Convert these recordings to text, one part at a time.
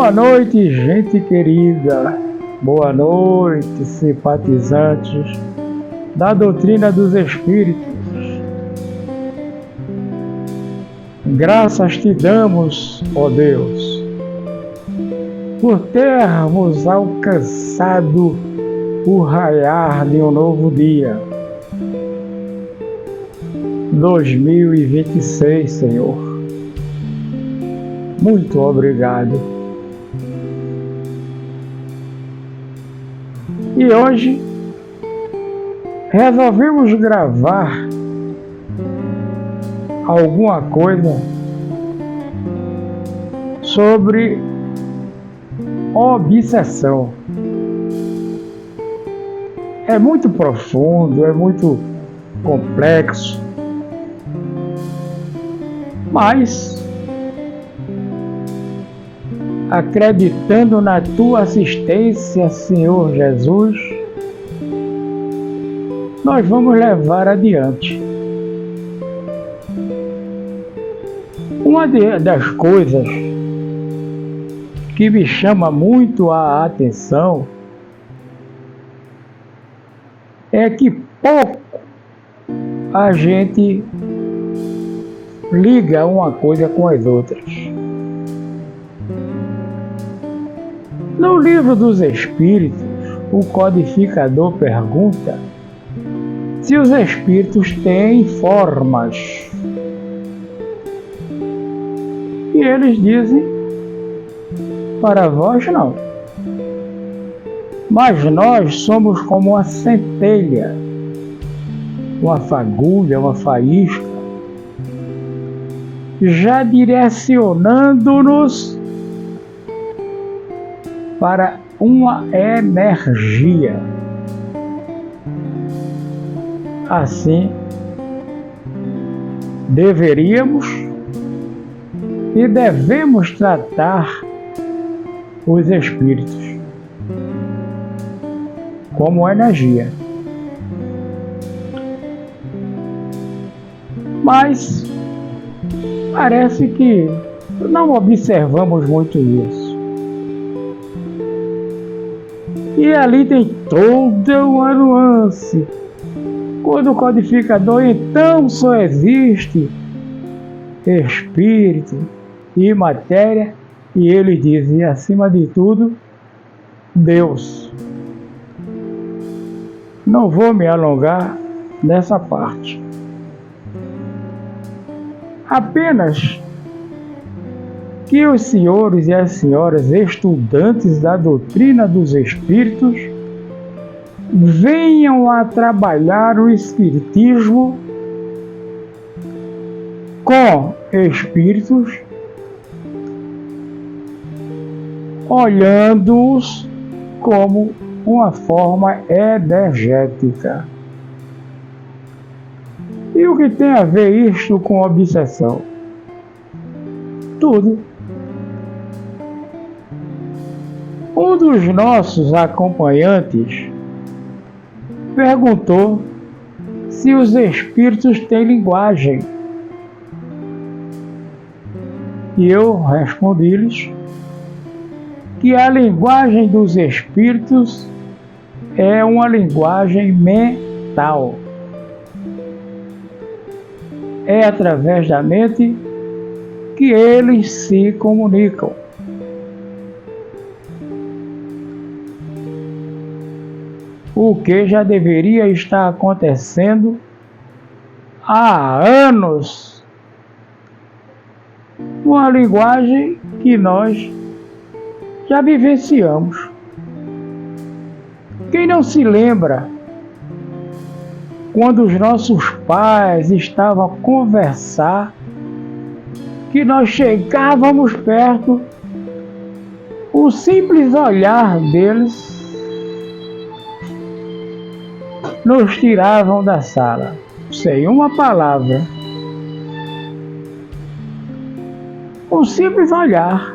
Boa noite, gente querida. Boa noite, simpatizantes da doutrina dos Espíritos. Graças te damos, ó Deus, por termos alcançado o raiar de um novo dia. 2026, Senhor. Muito obrigado. E hoje resolvemos gravar alguma coisa sobre obsessão. É muito profundo, é muito complexo, mas acreditando na tua assistência, Senhor Jesus, nós vamos levar adiante. Uma das coisas que me chama muito a atenção é que pouco a gente liga uma coisa com as outras. No Livro dos Espíritos, o codificador pergunta se os espíritos têm formas. E eles dizem, para vós não. Mas nós somos como uma centelha, uma fagulha, uma faísca, já direcionando-nos para uma energia. Assim, deveríamos e devemos tratar os espíritos como energia. Mas parece que não observamos muito isso. E ali tem toda uma nuance. Quando o codificador, então só existe espírito e matéria, e ele diz, e acima de tudo, Deus. Não vou me alongar nessa parte. Apenas que os senhores e as senhoras estudantes da doutrina dos Espíritos venham a trabalhar o Espiritismo com espíritos, olhando-os como uma forma energética. E o que tem a ver isto com obsessão? Tudo. Um dos nossos acompanhantes perguntou se os espíritos têm linguagem. E eu respondi-lhes que a linguagem dos espíritos é uma linguagem mental. É através da mente que eles se comunicam. O que já deveria estar acontecendo há anos. Uma linguagem que nós já vivenciamos. Quem não se lembra quando os nossos pais estavam a conversar, que nós chegávamos perto, o simples olhar deles nos tiravam da sala, sem uma palavra. Um simples olhar.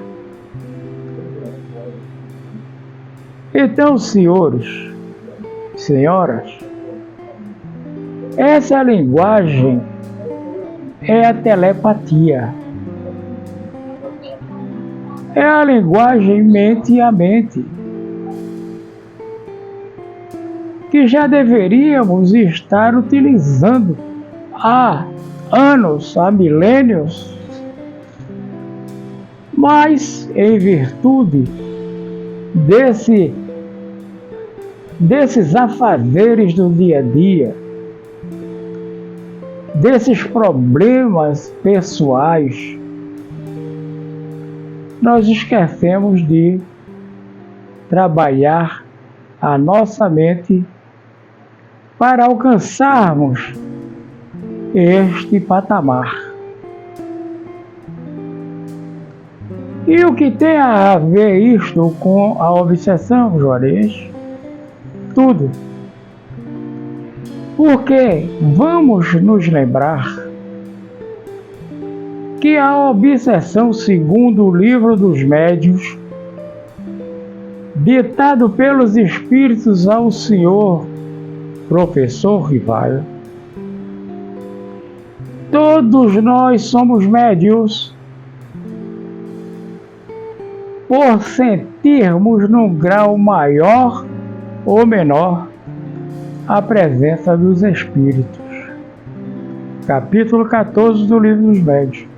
Então, senhores, senhoras, essa linguagem é a telepatia. é a linguagem mente a mente, que já deveríamos estar utilizando há anos, há milênios, mas em virtude desses afazeres do dia a dia, desses problemas pessoais, nós esquecemos de trabalhar a nossa mente para alcançarmos este patamar. E o que tem a ver isto com a obsessão, Juarez? Tudo. Porque vamos nos lembrar que a obsessão, segundo o livro dos médiuns, ditado pelos espíritos ao senhor professor Rivaio, todos nós somos médiuns por sentirmos num grau maior ou menor a presença dos espíritos. Capítulo 14 do livro dos médiuns.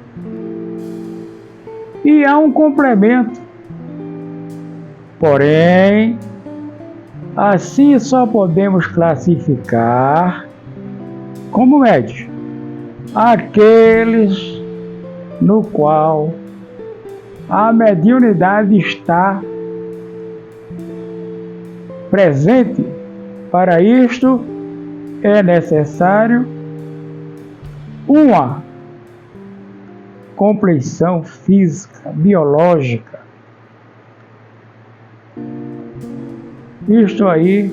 E há um complemento. Porém, assim só podemos classificar como médios aqueles no qual a mediunidade está presente. Para isto é necessário uma compreensão física, biológica. Isto aí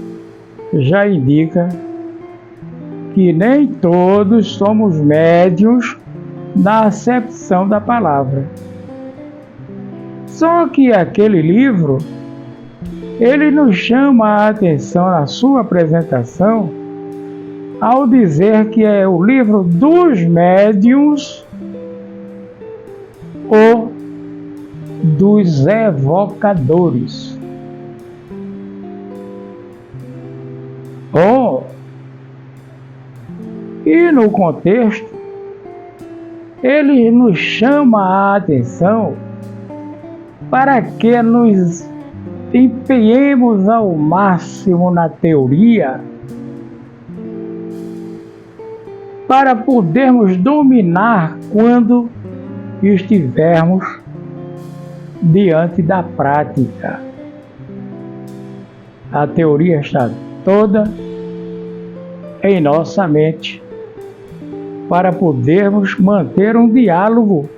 já indica que nem todos somos médiuns na acepção da palavra. Só que aquele livro, ele nos chama a atenção na sua apresentação ao dizer que é o livro dos médiuns ou dos evocadores. E no contexto, ele nos chama a atenção para que nos empenhemos ao máximo na teoria para podermos dominar quando estivermos diante da prática. A teoria está toda em nossa mente para podermos manter um diálogo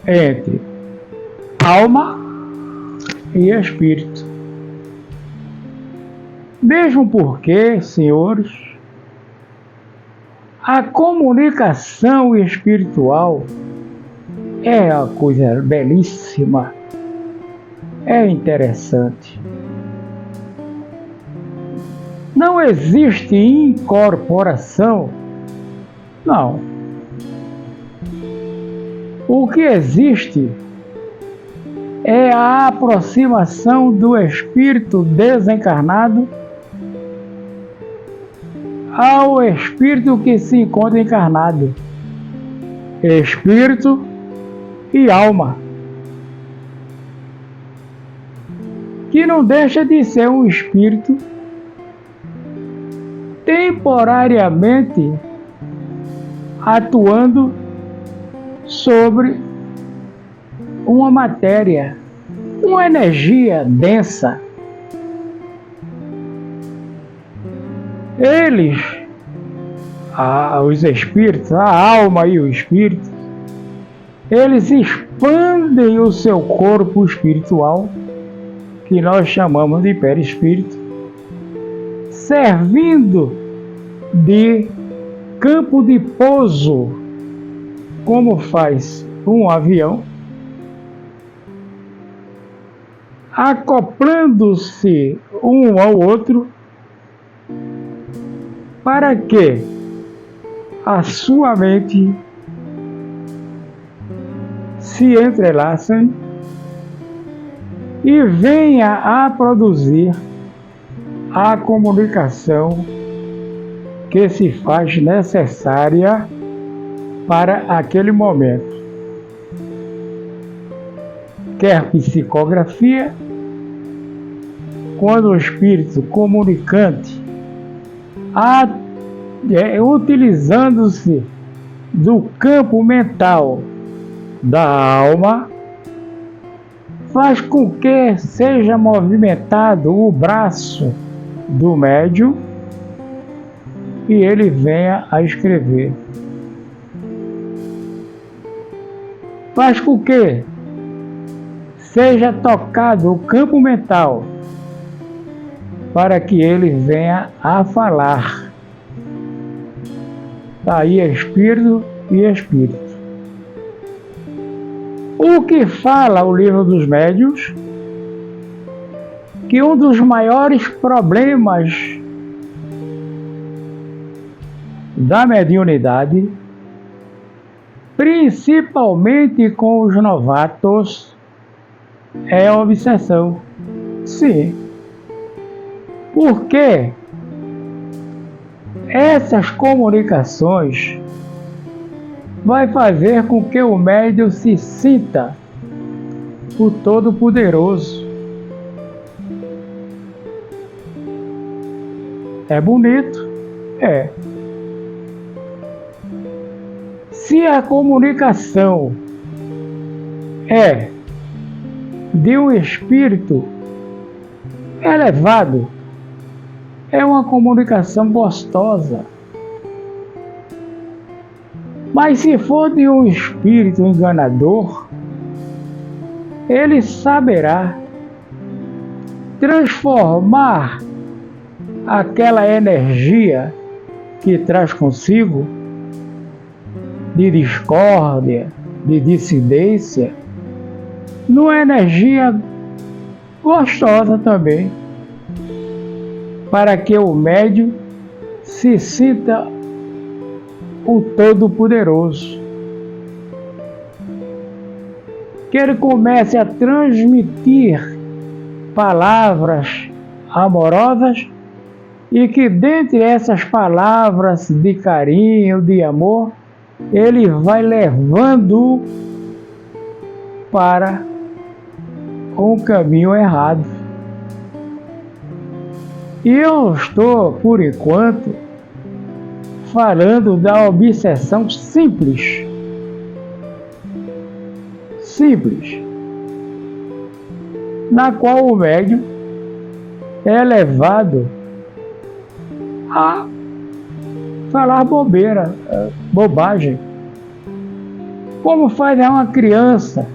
entre alma e espírito. Mesmo porque, senhores, a comunicação espiritual é uma coisa belíssima, é interessante. Não existe incorporação, não. O que existe é a aproximação do espírito desencarnado ao espírito que se encontra encarnado. Espírito e alma, que não deixa de ser um espírito temporariamente atuando sobre uma matéria, uma energia densa. Eles, os espíritos, a alma e o espírito, eles expandem o seu corpo espiritual, que nós chamamos de perispírito, servindo de campo de pouso, como faz um avião, acoplando-se um ao outro, para que a sua mente se entrelaçem e venha a produzir a comunicação que se faz necessária para aquele momento. Quer psicografia, quando o espírito comunicante, utilizando-se do campo mental da alma, faz com que seja movimentado o braço do médium e ele venha a escrever. Faz com que seja tocado o campo mental para que ele venha a falar. Daí é espírito e espírito. O que fala o Livro dos Médiuns? Que um dos maiores problemas da mediunidade, principalmente com os novatos, é a obsessão. Sim. Porque essas comunicações vai fazer com que o médium se sinta o Todo-Poderoso. É bonito? É. Se a comunicação é de um espírito elevado, é uma comunicação gostosa. Mas se for de um espírito enganador, ele saberá transformar aquela energia que traz consigo de discórdia, de dissidência, numa energia gostosa também, para que o médium se sinta o Todo-Poderoso. Que ele comece a transmitir palavras amorosas e que dentre essas palavras de carinho, de amor, ele vai levando para um caminho errado. E eu estou, por enquanto, falando da obsessão simples. Simples. Na qual o médium é levado a falar bobeira, bobagem. Como faz uma criança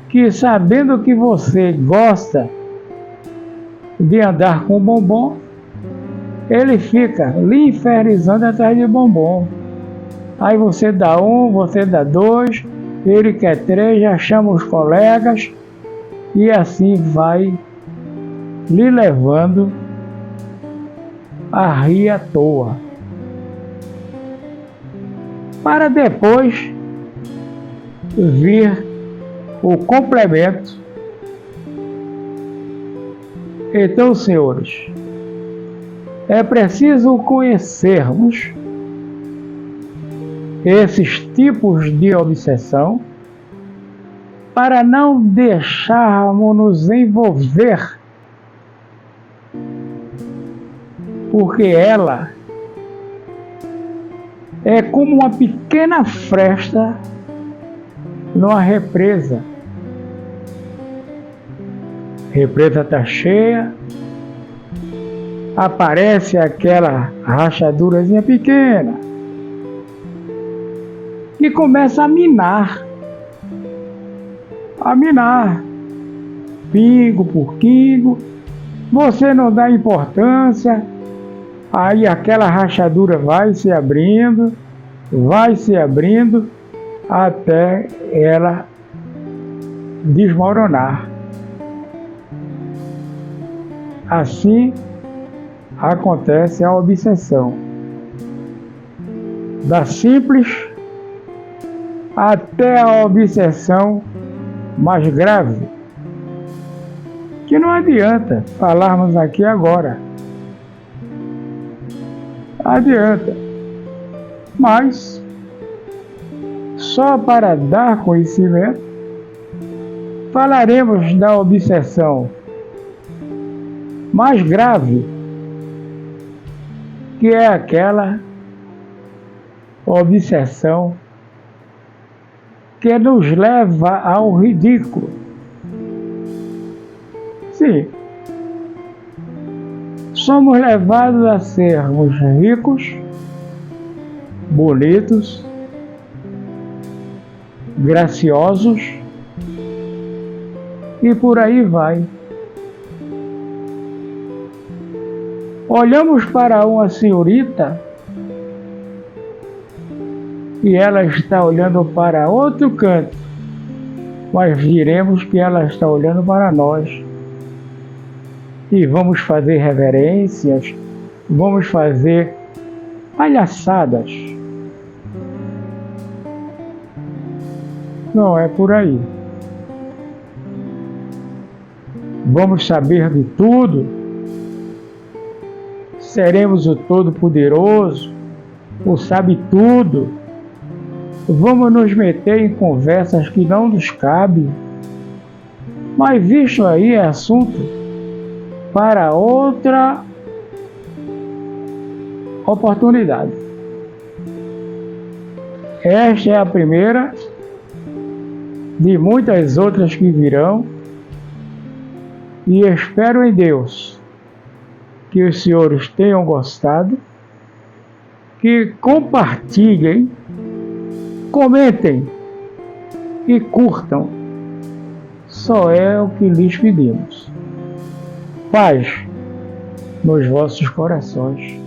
que, sabendo que você gosta de andar com bombom, ele fica lhe infernizando atrás de bombom. Aí você dá um, você dá dois, ele quer três, já chama os colegas e assim vai lhe levando a rir à toa. Para depois vir o complemento. Então, senhores, é preciso conhecermos esses tipos de obsessão para não deixarmos nos envolver, porque ela é como uma pequena fresta numa represa. A represa está cheia, aparece aquela rachadurazinha pequena e começa a minar, pingo por pingo, você não dá importância, aí aquela rachadura vai se abrindo, até ela desmoronar. Assim acontece a obsessão da simples até a obsessão mais grave, que não adianta falarmos aqui agora. Adianta, mas só para dar conhecimento, falaremos da obsessão mais grave, que é aquela obsessão que nos leva ao ridículo. Sim, somos levados a sermos ricos, bonitos, graciosos e por aí vai. Olhamos para uma senhorita e ela está olhando para outro canto, mas diremos que ela está olhando para nós. E vamos fazer reverências, vamos fazer palhaçadas. Não é por aí. Vamos saber de tudo. Seremos o Todo-Poderoso, o Sabe-Tudo. Vamos nos meter em conversas que não nos cabem. Mas isso aí é assunto para outra oportunidade. Esta é a primeira de muitas outras que virão, e espero em Deus que os senhores tenham gostado, que compartilhem, comentem e curtam. Só é o que lhes pedimos. Paz nos vossos corações.